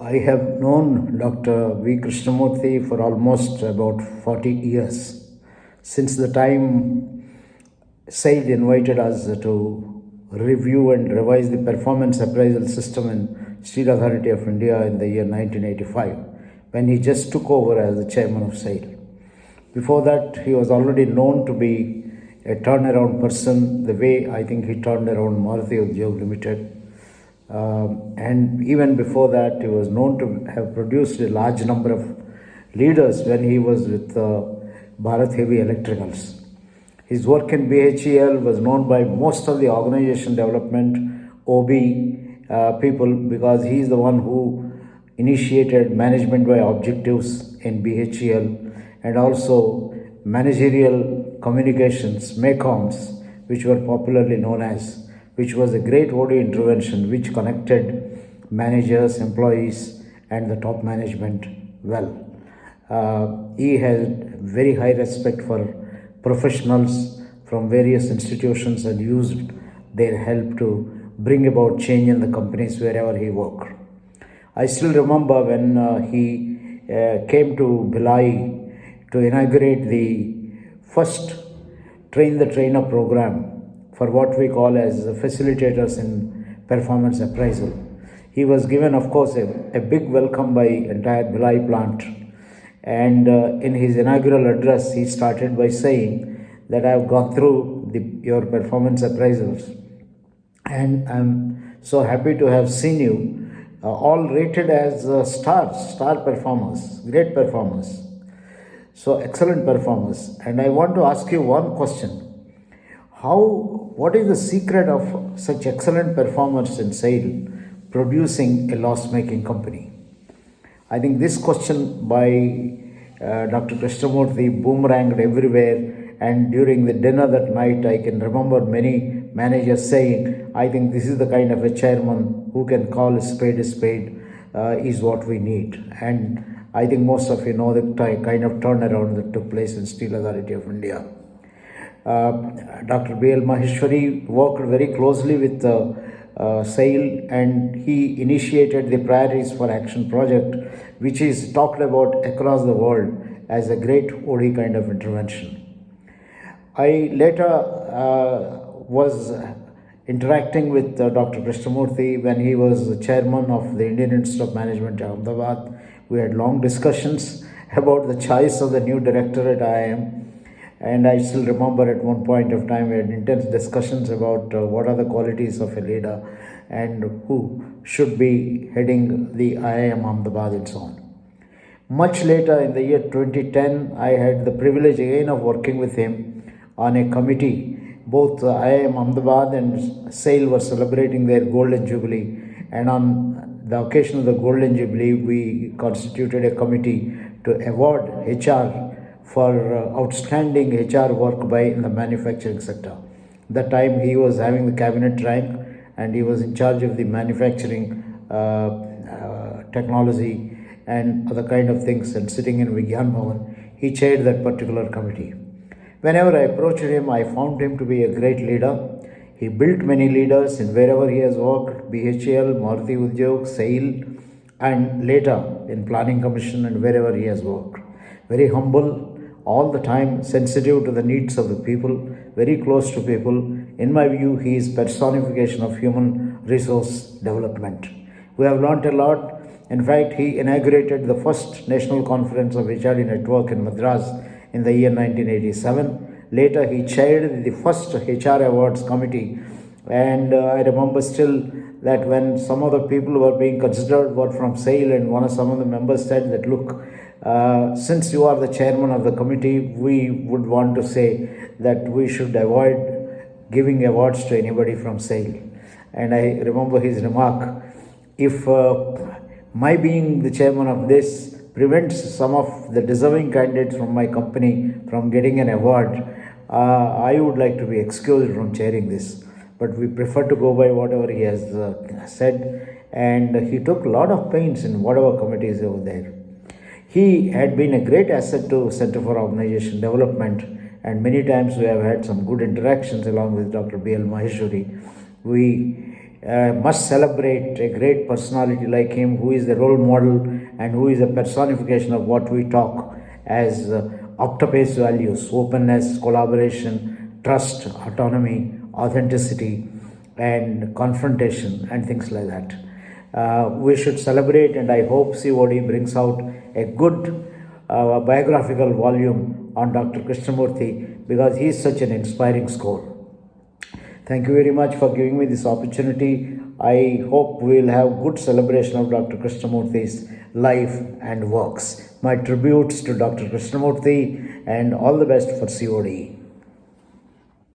I have known Dr. V Krishnamurthy for almost about 40 years. Since the time SAID invited us to review and revise the performance appraisal system in Steel Authority of India in the year 1985, when he just took over as the chairman of SAID. Before that, he was already known to be a turnaround person, the way I think he turned around Maruti Udyog Limited. And even before that, he was known to have produced a large number of leaders when he was with Bharat Heavy Electricals. His work in BHEL was known by most of the organization development OB people, because he is the one who initiated management by objectives in BHEL and also managerial communications, MACOMs, which were popularly known as, which was a great OD intervention which connected managers, employees, and the top management well. He had very high respect for professionals from various institutions and used their help to bring about change in the companies wherever he worked. I still remember when he came to Bhilai to inaugurate the first Train the Trainer program for what we call as facilitators in performance appraisal. He was given, of course, a big welcome by entire Bhilai plant. And in his inaugural address, he started by saying that I have gone through your performance appraisals, and I'm so happy to have seen you all rated as star performers, great performers. So excellent performers. And I want to ask you one question. What is the secret of such excellent performers in sale producing a loss-making company? I think this question by Dr. Krishnamurthy boomeranged everywhere, and during the dinner that night, I can remember many managers saying, I think this is the kind of a chairman who can call a spade is what we need. And I think most of you know the kind of turnaround that took place in Steel Authority of India. Dr. B.L. Maheshwari worked very closely with SAIL, and he initiated the Priorities for Action project, which is talked about across the world as a great OD kind of intervention. I later was interacting with Dr. Krishnamurthy when he was the chairman of the Indian Institute of Management in Hyderabad. We had long discussions about the choice of the new director at IIM. And I still remember at one point of time we had intense discussions about what are the qualities of a leader and who should be heading the IIM Ahmedabad and so on. Much later in the year 2010, I had the privilege again of working with him on a committee. Both IIM Ahmedabad and SAIL were celebrating their Golden Jubilee, and on the occasion of the Golden Jubilee, we constituted a committee to award HR for outstanding HR work by in the manufacturing sector. That time he was having the cabinet rank and he was in charge of the manufacturing technology and other kind of things, and sitting in Vigyan Bhavan, he chaired that particular committee. Whenever I approached him, I found him to be a great leader. He built many leaders in wherever he has worked, BHEL, Maruti Udyog, SAIL, and later in Planning Commission and wherever he has worked. Very humble, all the time sensitive to the needs of the people, very close to people. In my view, he is personification of human resource development. We have learnt a lot. In fact, he inaugurated the first National Conference of HRD Network in Madras in the year 1987. Later, he chaired the first HR Awards Committee. And I remember still that when some of the people who were being considered were from SAIL, and some of the members said that, look, since you are the chairman of the committee, we would want to say that we should avoid giving awards to anybody from SAIL. And I remember his remark, if my being the chairman of this prevents some of the deserving candidates from my company from getting an award, I would like to be excused from chairing this. But we prefer to go by whatever he has said, and he took a lot of pains in whatever committees over there. He had been a great asset to Center for Organization Development, and many times we have had some good interactions along with Dr. B.L. Maheshwari. We must celebrate a great personality like him, who is the role model and who is a personification of what we talk as octopus values: openness, collaboration, trust, autonomy, authenticity, and confrontation, and things like that. We should celebrate, and I hope COD brings out a good biographical volume on Dr. Krishnamurthy, because he is such an inspiring soul. Thank you very much for giving me this opportunity. I hope we will have good celebration of Dr. Krishnamurthy's life and works. My tributes to Dr. Krishnamurthy, and all the best for COD.